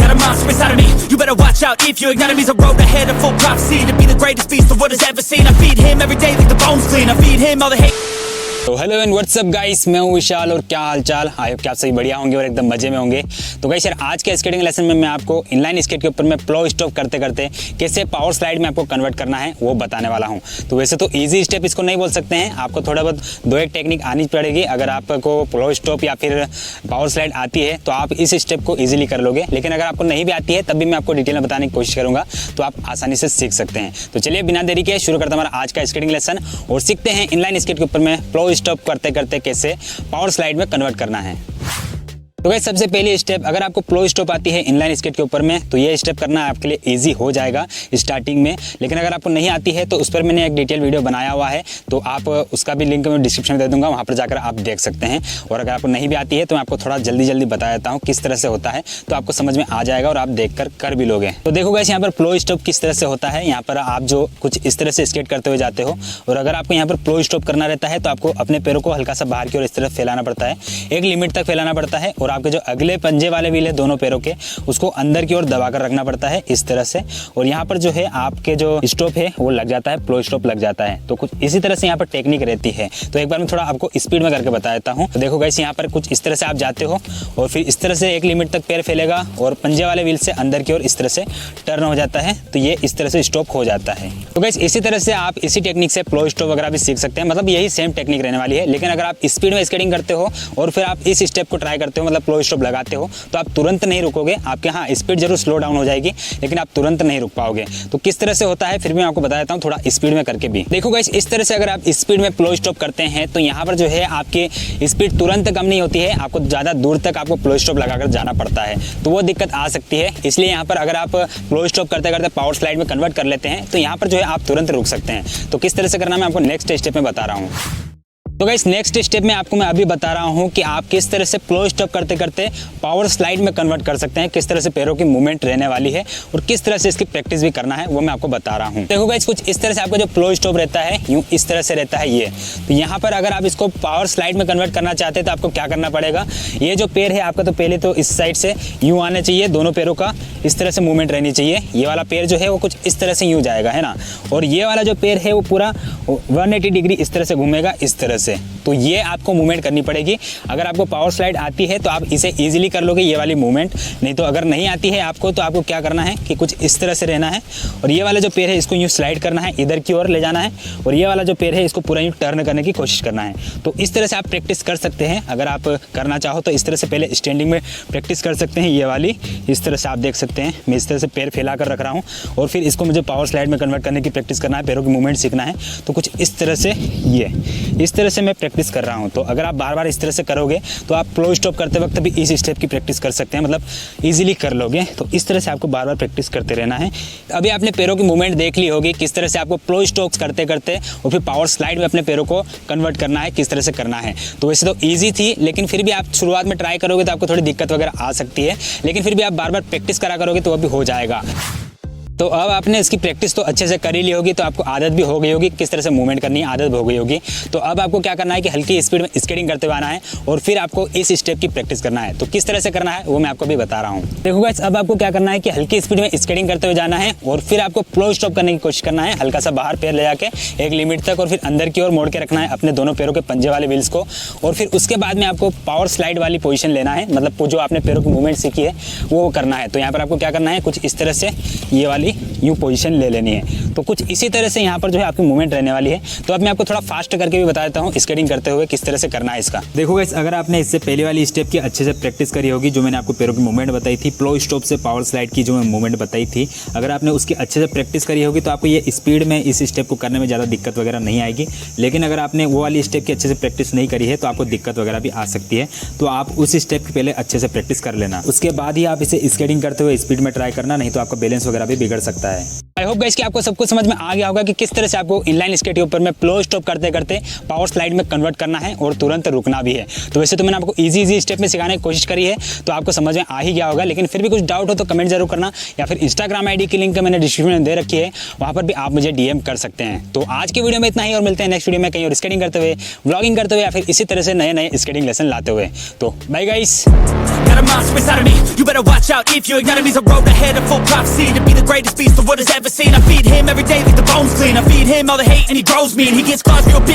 got a monster inside of me. You better watch out if you ignite me. There's a road ahead of full prophecy to be the greatest beast the world has ever seen. I feed him every day like the bones clean. I feed him all the hate. तो hello and WhatsApp guys, मैं हूं विशाल और क्या हाल चाल। I hope कि आप सभी बढ़िया होंगे और एकदम मजे में होंगे। तो गाइस यार, आज के स्केटिंग लेसन में मैं आपको इनलाइन स्केट के ऊपर में प्लो स्टॉप करते करते कैसे पावर स्लाइड में आपको कन्वर्ट करना है वो बताने वाला हूं। तो वैसे तो इजी स्टेप इसको नहीं बोल सकते हैं, आपको थोड़ा बहुत दो एक टेक्निक आनी पड़ेगी। अगर आपको प्लो स्टॉप या फिर पावर स्लाइड आती है तो आप इस स्टेप को ईजिली कर लोगे, लेकिन अगर आपको नहीं भी आती है तब भी मैं आपको डिटेल में बताने की कोशिश करूंगा, तो आप आसानी से सीख सकते हैं। तो चलिए बिना देरी के शुरू करते हैं हमारा आज का स्केटिंग लेसन और सीखते हैं इनलाइन स्केट के ऊपर में प्लो स्टॉप करते करते कैसे पावर स्लाइड में कन्वर्ट करना है। तो गाइस सबसे पहली स्टेप, अगर आपको प्लो स्टॉप आती है इनलाइन स्केट के ऊपर में तो ये स्टेप करना आपके लिए इजी हो जाएगा स्टार्टिंग में। लेकिन अगर आपको नहीं आती है तो उस पर मैंने एक डिटेल वीडियो बनाया हुआ है, तो आप उसका भी लिंक मैं डिस्क्रिप्शन में दे दूंगा, वहाँ पर जाकर आप देख सकते हैं। और अगर आपको नहीं भी आती है तो मैं आपको थोड़ा जल्दी बता देता हूँ किस तरह से होता है, तो आपको समझ में आ जाएगा और आप देख कर भी लोगे। तो देखो गाइस, यहाँ पर प्लो स्टॉप किस तरह से होता है। यहाँ पर आप जो कुछ इस तरह से स्केट करते हुए जाते हो और अगर आपको यहाँ पर प्लो स्टॉप करना रहता है तो आपको अपने पैरों को हल्का सा बाहर की ओर इस तरह फैलाना पड़ता है, एक लिमिट तक फैलाना पड़ता है। और आपके जो अगले पंजे वाले व्हील है दोनों पैरों के, उसको अंदर की ओर दबाकर रखना पड़ता है इस तरह से। और यहाँ पर जो है आपके जो स्टॉप है वो लग जाता है, प्लो स्टॉप लग जाता है। तो कुछ इसी तरह से यहाँ पर टेक्निक रहती है। तो एक बार मैं थोड़ा आपको स्पीड में करके बता देता हूँ। तो देखो गाइस, यहाँ पर कुछ इस तरह से आप जाते हो और फिर इस तरह से एक लिमिट तक पैर फैलेगा और पंजे वाले व्हील से अंदर की ओर इस तरह से टर्न हो जाता है, तो ये इस तरह से स्टॉप हो जाता है। तो गाइस इसी तरह से आप इसी टेक्निक से प्लो स्टॉप वगैरह भी सीख सकते हैं, मतलब यही सेम टेक्निक रहने वाली है। लेकिन अगर आप स्पीड में स्केटिंग करते हो और फिर आप इस स्टेप को ट्राई करते हो, मतलब प्लो स्टॉप लगाते हो, तो आप तुरंत नहीं रुकोगे। आपके हाँ स्पीड जरूर स्लो डाउन हो जाएगी, लेकिन आप तुरंत नहीं रुक पाओगे। तो किस तरह से होता है फिर भी मैं आपको बता देता हूँ, थोड़ा स्पीड में करके भी देखो गाइस। इस तरह से अगर आप स्पीड में प्लो स्टॉप करते हैं तो यहाँ पर जो है आपकी स्पीड तुरंत कम नहीं होती है, आपको ज़्यादा दूर तक आपको प्लो स्टॉप लगाकर जाना पड़ता है, तो वो दिक्कत आ सकती है। इसलिए यहाँ पर अगर आप प्लो स्टॉप करते करते पावर स्लाइड में कन्वर्ट कर लेते हैं तो यहाँ पर जो है आप तुरंत रुक सकते हैं। तो किस तरह से करना मैं आपको नेक्स्ट स्टेप में बता रहा हूँ। तो गाइस नेक्स्ट स्टेप में आपको मैं अभी बता रहा हूँ कि आप किस तरह से प्लो स्टॉप करते करते पावर स्लाइड में कन्वर्ट कर सकते हैं, किस तरह से पैरों की मूवमेंट रहने वाली है और किस तरह से इसकी प्रैक्टिस भी करना है वो मैं आपको बता रहा हूँ। देखो गाइस, कुछ इस तरह से आपका जो प्लो स्टॉप रहता है यूँ इस तरह से रहता है ये। तो यहाँ पर अगर आप इसको पावर स्लाइड में कन्वर्ट करना चाहते हैं तो आपको क्या करना पड़ेगा, ये जो पैर है आपका, तो पहले तो इस साइड से यूँ आना चाहिए, दोनों पैरों का इस तरह से मूवमेंट रहनी चाहिए। ये वाला पैर जो है वो कुछ इस तरह से यूँ जाएगा, है ना, और ये वाला जो पैर है वो पूरा 180 डिग्री इस तरह से घूमेगा इस तरह से। तो ये आपको मूवमेंट करनी पड़ेगी। अगर आपको पावर स्लाइड आती है तो आप इसे इजीली कर लोगे ये वाली मूवमेंट, नहीं तो अगर नहीं आती है आपको तो आपको क्या करना है कि कुछ इस तरह से रहना है और ये वाला जो पैर है इसको यूँ स्लाइड करना है, इधर की ओर ले जाना है, और ये वाला जो पैर है इसको पूरा यूँ टर्न करने की कोशिश करना है। तो इस तरह से आप प्रैक्टिस कर सकते हैं। अगर आप करना चाहो तो इस तरह से पहले स्टैंडिंग में प्रैक्टिस कर सकते हैं, ये वाली इस तरह से आप देख सकते हैं। मैं इस तरह से पैर फैला कर रख रहा हूँ और फिर इसको मुझे पावर स्लाइड में कन्वर्ट करने की प्रैक्टिस करना है, पैरों की मूवमेंट सीखना है। तो कुछ इस तरह से ये इस तरह से मैं प्रैक्टिस कर रहा हूँ। तो अगर आप बार बार इस तरह से करोगे तो आप प्लो स्टॉप करते वक्त भी इस स्टेप की प्रैक्टिस कर सकते हैं, मतलब इजीली कर लोगे। तो इस तरह से आपको बार बार प्रैक्टिस करते रहना है। अभी आपने पैरों की मूवमेंट देख ली होगी, किस तरह से आपको प्लो स्टॉप्स करते करते और फिर पावर स्लाइड में अपने पैरों को कन्वर्ट करना है, किस तरह से करना है। तो वैसे तो ईजी थी, लेकिन फिर भी आप शुरुआत में ट्राई करोगे तो आपको थोड़ी दिक्कत वगैरह आ सकती है, लेकिन फिर भी आप बार बार प्रैक्टिस करा करोगे तो वो भी हो जाएगा। तो अब आपने इसकी प्रैक्टिस तो अच्छे से कर ही ली होगी, तो आपको आदत भी हो गई होगी किस तरह से मूवमेंट करनी है, आदत हो गई होगी। तो अब आपको क्या करना है कि हल्की स्पीड में स्केटिंग करते हुए आना है और फिर आपको इस स्टेप की प्रैक्टिस करना है। तो किस तरह से करना है वो मैं आपको भी बता रहा हूँ। देखो गाइस, अब आपको क्या करना है कि हल्की स्पीड में स्केटिंग करते हुए जाना है और फिर आपको प्लो स्टॉप करने की कोशिश करना है, हल्का सा बाहर पैर ले जाके एक लिमिट तक और फिर अंदर की ओर मोड़ के रखना है अपने दोनों पैरों के पंजे वाले व्हील्स को। और फिर उसके बाद में आपको पावर स्लाइड वाली पोजीशन लेना है, मतलब जो आपने पैरों की मूवमेंट सीखी है वो करना है। तो यहाँ पर आपको क्या करना है, कुछ इस तरह से ये वाली यूँ पोजीशन ले लेनी है। तो कुछ इसी तरह से यहाँ पर जो है आपकी मूवमेंट रहने वाली है। तो अब मैं आपको थोड़ा फास्ट करके भी बता देता हूँ स्केटिंग करते हुए किस तरह से करना है इसका। देखो गाइस, अगर आपने इससे पहले वाली स्टेप की अच्छे से प्रैक्टिस करी होगी, जो मैंने आपको पैरों की मूवमेंट बताई थी, प्लो स्टॉप से पावर स्लाइड की जो मैं मूवमेंट बताई थी, अगर आपने उसकी अच्छे से प्रैक्टिस करी होगी तो आपको ये स्पीड में इस स्टेप को करने में ज़्यादा दिक्कत वगैरह नहीं आएगी। लेकिन अगर आपने वो वाली स्टेप की अच्छे से प्रैक्टिस नहीं करी है तो आपको दिक्कत वगैरह भी आ सकती है। तो आप उस स्टेप की पहले अच्छे से प्रैक्टिस कर लेना, उसके बाद ही आप इसे स्केटिंग करते हुए स्पीड में ट्राई करना, नहीं तो आपका बैलेंस वगैरह भी बिगड़ सकता है। आई होप गाइस कि आपको सब कुछ समझ में आ गया होगा कि किस तरह से आपको इनलाइन स्केट के ऊपर में प्लो स्टॉप करते करते पावर स्लाइड में कन्वर्ट करना है और तुरंत रुकना भी है। तो वैसे तो मैंने आपको इजी स्टेप में सिखाने की कोशिश करी है, तो आपको समझ में आ ही गया होगा। लेकिन फिर भी कुछ डाउट हो तो कमेंट जरूर करना, या फिर इंस्टाग्राम आईडी की लिंक मैंने डिस्क्रिप्शन में दे रखी है, वहाँ पर भी आप मुझे डीएम कर सकते हैं। तो आज की वीडियो में इतना ही, और मिलते हैं नेक्स्ट वीडियो में कहीं और स्केटिंग करते हुए, व्लॉगिंग करते हुए, या फिर इसी तरह से नए नए स्केटिंग लेसन लाते हुए। तो bye guys. Got a monster inside of me, you better watch out if your enemy's a road ahead of full prophecy. To be the greatest beast the world has ever seen. I feed him every day like the bones clean. I feed him all the hate and he grows me, and he gets claws real big.